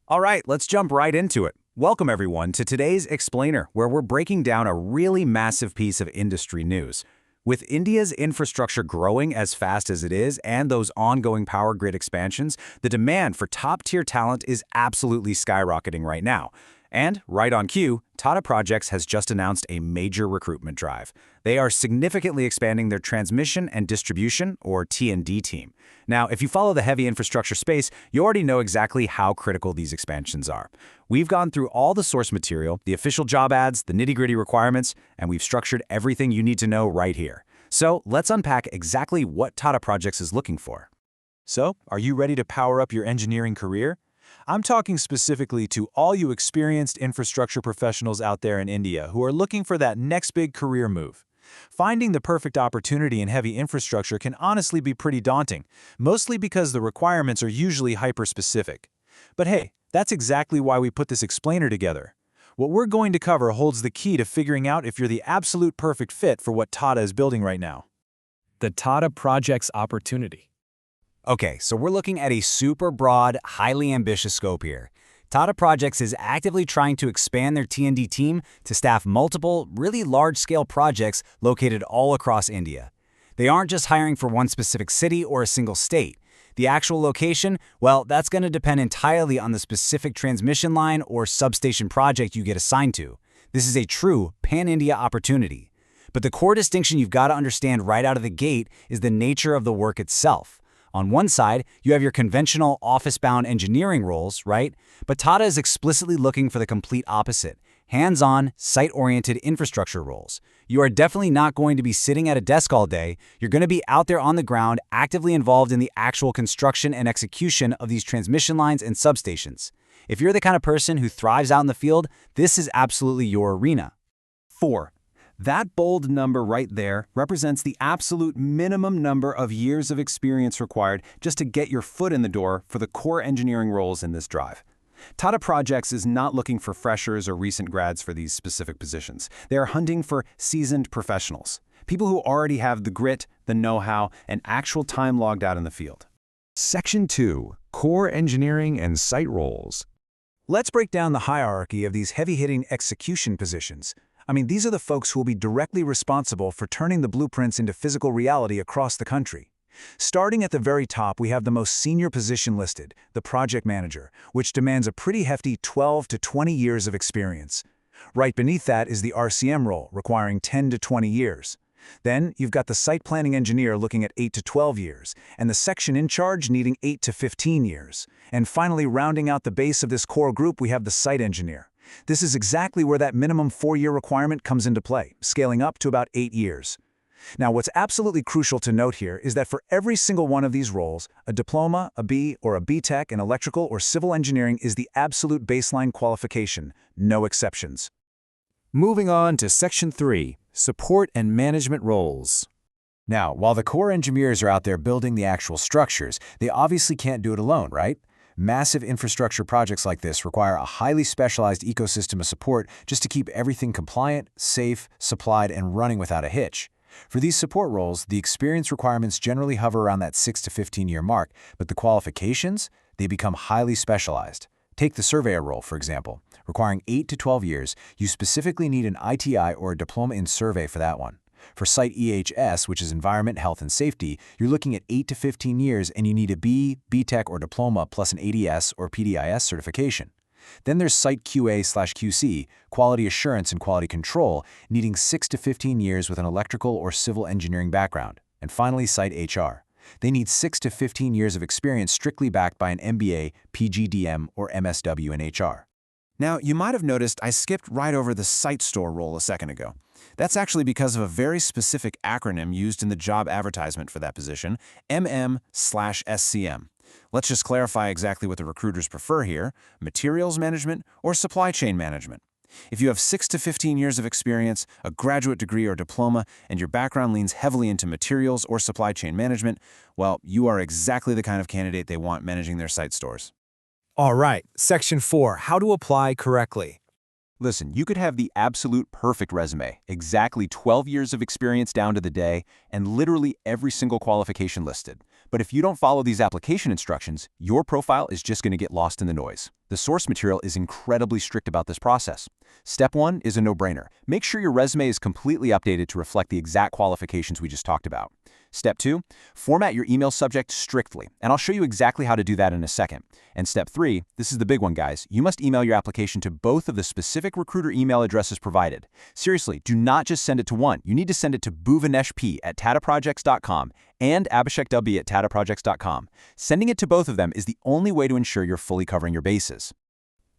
All right, let's jump right into it. Welcome everyone to today's Explainer, where we're breaking down a really massive piece of industry news. With India's infrastructure growing as fast as it is and those ongoing power grid expansions, the demand for top-tier talent is absolutely skyrocketing right now. And, right on cue, Tata Projects has just announced a major recruitment drive. They are significantly expanding their transmission and distribution, or T&D team. Now, if you follow the heavy infrastructure space, you already know exactly how critical these expansions are. We've gone through all the source material, the official job ads, the nitty-gritty requirements, and we've structured everything you need to know right here. So, let's unpack exactly what Tata Projects is looking for. So, are you ready to power up your engineering career? I'm talking specifically to all you experienced infrastructure professionals out there in India who are looking for that next big career move. Finding the perfect opportunity in heavy infrastructure can honestly be pretty daunting, mostly because the requirements are usually hyper-specific. But hey, that's exactly why we put this explainer together. What we're going to cover holds the key to figuring out if you're the absolute perfect fit for what Tata is building right now. The Tata Projects opportunity. Okay, so we're looking at a super broad, highly ambitious scope here. Tata Projects is actively trying to expand their T&D team to staff multiple, really large-scale projects located all across India. They aren't just hiring for one specific city or a single state. The actual location, well, that's going to depend entirely on the specific transmission line or substation project you get assigned to. This is a true pan-India opportunity. But the core distinction you've got to understand right out of the gate is the nature of the work itself. On one side, you have your conventional office-bound engineering roles, right? But Tata is explicitly looking for the complete opposite, hands-on, site-oriented infrastructure roles. You are definitely not going to be sitting at a desk all day. You're going to be out there on the ground, actively involved in the actual construction and execution of these transmission lines and substations. If you're the kind of person who thrives out in the field, this is absolutely your arena. 4. That bold number right there represents the absolute minimum number of years of experience required just to get your foot in the door for the core engineering roles in this drive. Tata Projects is not looking for freshers or recent grads for these specific positions. They are hunting for seasoned professionals, people who already have the grit, the know-how, and actual time logged out in the field. Section 2. Core Engineering and Site Roles. Let's break down the hierarchy of these heavy-hitting execution positions. These are the folks who will be directly responsible for turning the blueprints into physical reality across the country. Starting at the very top, we have the most senior position listed, the project manager, which demands a pretty hefty 12 to 20 years of experience. Right beneath that is the RCM role, requiring 10 to 20 years. Then you've got the site planning engineer looking at 8 to 12 years, and the section in charge needing 8 to 15 years. And finally, rounding out the base of this core group, we have the site engineer. This is exactly where that minimum 4-year requirement comes into play, scaling up to about 8 years. Now, what's absolutely crucial to note here is that for every single one of these roles, a diploma, a B, or a B.Tech in electrical or civil engineering is the absolute baseline qualification, no exceptions. Moving on to Section 3. Support and Management Roles. Now, while the core engineers are out there building the actual structures, they obviously can't do it alone, right? Massive infrastructure projects like this require a highly specialized ecosystem of support just to keep everything compliant, safe, supplied, and running without a hitch. For these support roles, the experience requirements generally hover around that 6 to 15-year mark, but the qualifications, they become highly specialized. Take the surveyor role, for example. Requiring 8 to 12 years, you specifically need an ITI or a diploma in survey for that one. For Site EHS, which is Environment, Health, and Safety, you're looking at 8 to 15 years and you need a B, B.Tech, or Diploma plus an ADS or PDIS certification. Then there's Site QA/QC, Quality Assurance and Quality Control, needing 6 to 15 years with an electrical or civil engineering background. And finally, Site HR. They need 6 to 15 years of experience strictly backed by an MBA, PGDM, or MSW in HR. Now, you might have noticed I skipped right over the site store role a second ago. That's actually because of a very specific acronym used in the job advertisement for that position, MM/SCM. Let's just clarify exactly what the recruiters prefer here, materials management or supply chain management. If you have 6 to 15 years of experience, a graduate degree or diploma, and your background leans heavily into materials or supply chain management, well, you are exactly the kind of candidate they want managing their site stores. All right, Section 4. How to apply correctly. Listen, you could have the absolute perfect resume, exactly 12 years of experience down to the day, and literally every single qualification listed. But if you don't follow these application instructions, your profile is just going to get lost in the noise. The source material is incredibly strict about this process. Step 1 is a no-brainer. Make sure your resume is completely updated to reflect the exact qualifications we just talked about. Step 2, format your email subject strictly, and I'll show you exactly how to do that in a second. And Step 3, this is the big one, guys. You must email your application to both of the specific recruiter email addresses provided. Seriously, do not just send it to one. You need to send it to bhuvaneshp@tataprojects.com and abhishekw@tataprojects.com. Sending it to both of them is the only way to ensure you're fully covering your bases.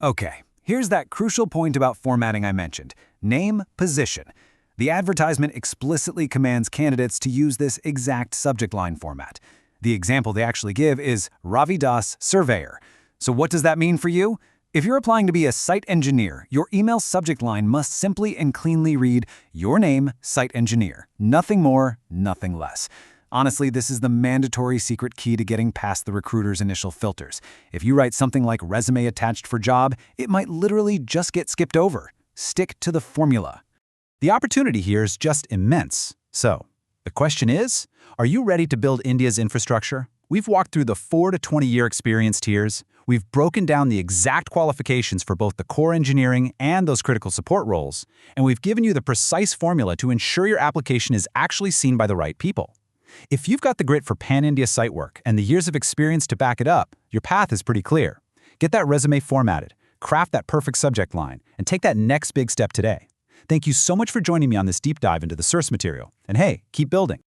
Okay, here's that crucial point about formatting I mentioned. Name, position. The advertisement explicitly commands candidates to use this exact subject line format. The example they actually give is Ravi Das, Surveyor. So what does that mean for you? If you're applying to be a site engineer, your email subject line must simply and cleanly read your name, site engineer. Nothing more, nothing less. Honestly, this is the mandatory secret key to getting past the recruiter's initial filters. If you write something like resume attached for job, it might literally just get skipped over. Stick to the formula. The opportunity here is just immense. So, the question is, are you ready to build India's infrastructure? We've walked through the 4 to 20-year experience tiers. We've broken down the exact qualifications for both the core engineering and those critical support roles. And we've given you the precise formula to ensure your application is actually seen by the right people. If you've got the grit for pan-India site work and the years of experience to back it up, your path is pretty clear. Get that resume formatted, craft that perfect subject line, and take that next big step today. Thank you so much for joining me on this deep dive into the source material. And hey, keep building.